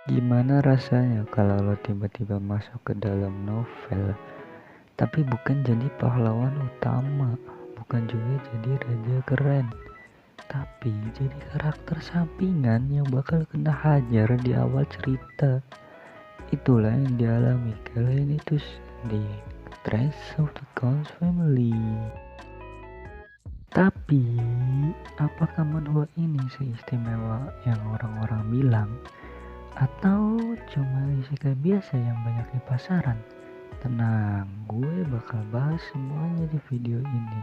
Gimana rasanya kalau lo tiba-tiba masuk ke dalam novel, tapi bukan jadi pahlawan utama, bukan juga jadi raja keren, tapi jadi karakter sampingan yang bakal kena hajar di awal cerita. Itulah yang dialami Kalenitus di Trace of the Ghost Family. Tapi, apakah manhwa ini seistimewa yang orang-orang bilang? Atau cuma isekai biasa yang banyak di pasaran? Tenang, gue bakal bahas semuanya di video ini.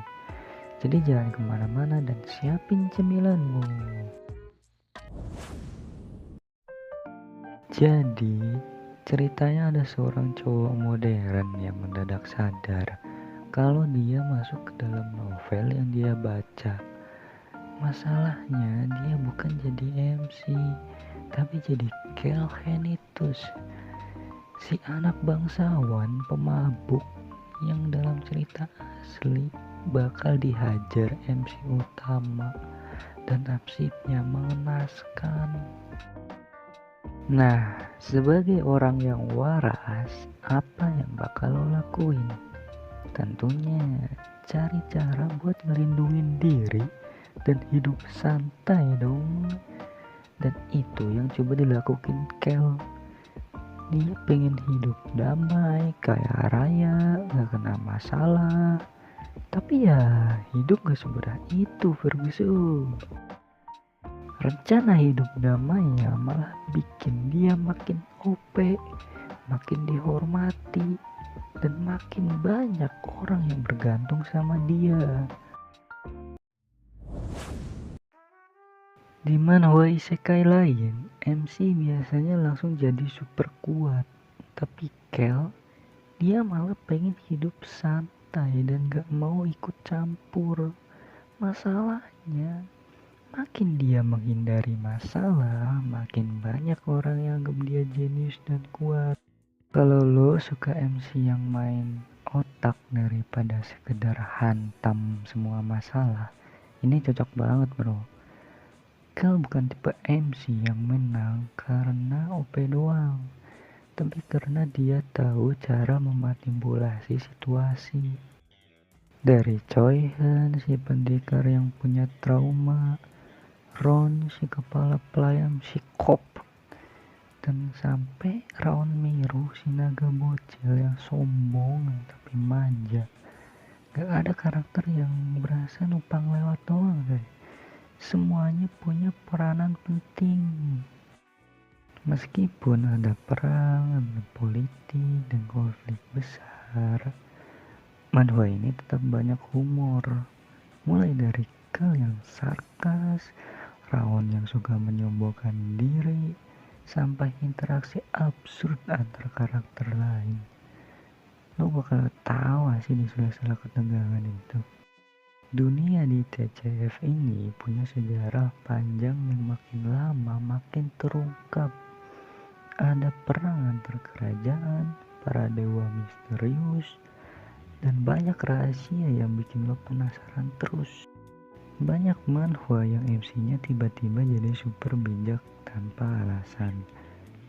Jadi jangan kemana-mana dan siapin cemilanmu. Jadi, ceritanya ada seorang cowok modern yang mendadak sadar kalau dia masuk ke dalam novel yang dia baca. Masalahnya dia bukan jadi MC, tapi jadi Kelhenitus, si anak bangsawan pemabuk yang dalam cerita asli bakal dihajar MC utama dan nasibnya mengenaskan. Nah, sebagai orang yang waras, apa yang bakal lo lakuin? Tentunya cari cara buat ngelindungin diri dan hidup santai dong. Dan itu yang coba dilakuin Kel. Dia pengen hidup damai, kaya raya, gak kena masalah. Tapi ya hidup gak semudah itu, Ferguson. Rencana hidup damainya malah bikin dia makin OP, makin dihormati, dan makin banyak orang yang bergantung sama dia. Di manhwa isekai lain, MC biasanya langsung jadi super kuat. Tapi Kel, dia malah pengen hidup santai dan gak mau ikut campur. Masalahnya, makin dia menghindari masalah, makin banyak orang yang anggap dia jenius dan kuat. Kalau lo suka MC yang main otak daripada sekedar hantam semua masalah, ini cocok banget bro. Kel bukan tipe MC yang menang karena OP doang, tapi karena dia tahu cara memanipulasi situasi. Dari Choi-han, si pendekar yang punya trauma, Ron, si kepala pelayan psikop, dan sampai Raon Miru, si naga bocil yang sombong tapi manja. Gak ada karakter yang berasa numpang lewat doang guys. Semuanya punya peranan penting. Meskipun ada perang, ada politik, dan konflik besar, manhwa ini tetap banyak humor. Mulai dari Kel yang sarkas, Raon yang suka menyombongkan diri, sampai interaksi absurd antar karakter lain. Lo bakal tawa sih di sela-sela ketegangan itu. Dunia di TCF ini punya sejarah panjang yang makin lama makin terungkap. Ada perang antar kerajaan, para dewa misterius, dan banyak rahasia yang bikin lo penasaran terus. Banyak manhwa yang MC-nya tiba-tiba jadi super bijak tanpa alasan.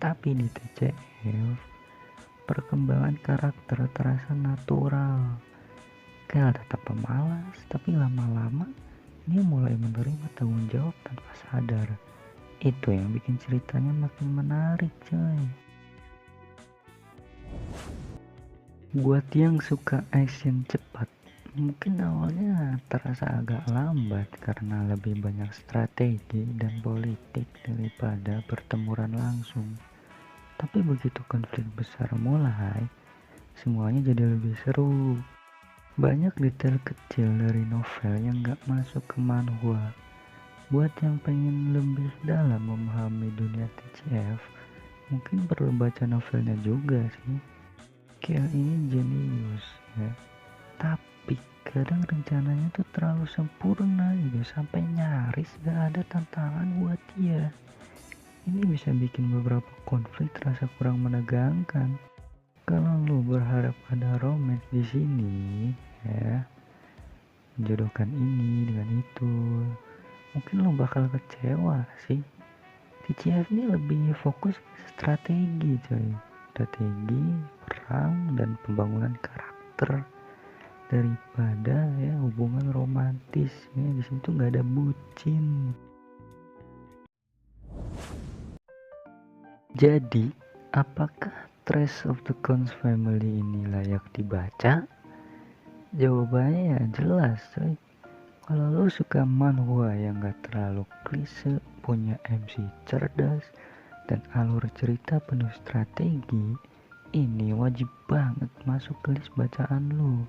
Tapi di TCF, perkembangan karakter terasa natural. Kayak tetap pemalas, tapi lama-lama dia mulai menerima tanggung jawab tanpa sadar. Itu yang bikin ceritanya makin menarik coy. Buat yang suka action cepat, mungkin awalnya terasa agak lambat karena lebih banyak strategi dan politik daripada pertempuran langsung. Tapi begitu konflik besar mulai, semuanya jadi lebih seru. Banyak detail kecil dari novel yang gak masuk ke manhwa. Buat yang pengen lebih dalam memahami dunia TCF, mungkin perlu baca novelnya juga sih. Kel ini jenius ya, tapi kadang rencananya tuh terlalu sempurna gitu, sampai nyaris gak ada tantangan buat dia. Ini bisa bikin beberapa konflik terasa kurang menegangkan. Kalau lu berharap ada romance di sini, ya, menjodohkan ini dengan itu, mungkin lo bakal kecewa sih. TCF ini lebih fokus ke strategi coy, strategi perang dan pembangunan karakter daripada ya hubungan romantis ya. Di situ nggak ada bucin. Jadi apakah Trace of the Cons Family ini layak dibaca? Jawabannya ya jelas coy. Kalau lo suka manhwa yang gak terlalu klise, punya MC cerdas, dan alur cerita penuh strategi, ini wajib banget masuk ke list bacaan lo.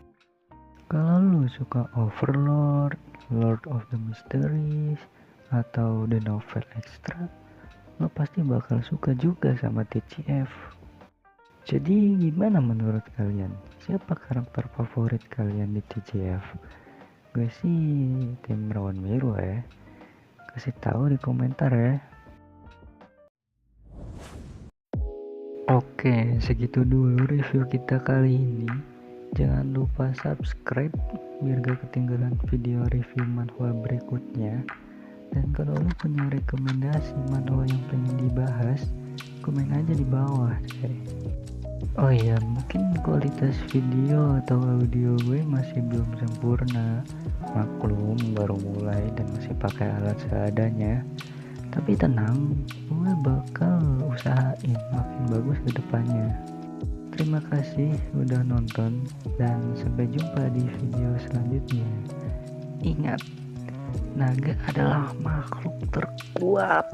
Kalau lo suka Overlord, Lord of the Mysteries, atau The Novel Extra, lo pasti bakal suka juga sama TCF. Jadi gimana menurut kalian? Siapa karakter favorit kalian di TCF? Gue sih tim Rawan Biru ya. Kasih tahu di komentar ya. Oke, segitu dulu review kita kali ini. Jangan lupa subscribe biar gak ketinggalan video review manhwa berikutnya. Dan kalau lu punya rekomendasi manhwa yang pengen dibahas, komen aja di bawah deh. Oh iya, mungkin kualitas video atau audio gue masih belum sempurna. Maklum, baru mulai dan masih pakai alat seadanya. Tapi tenang, gue bakal usahain makin bagus ke depannya. Terima kasih udah nonton dan sampai jumpa di video selanjutnya. Ingat, naga adalah makhluk terkuat.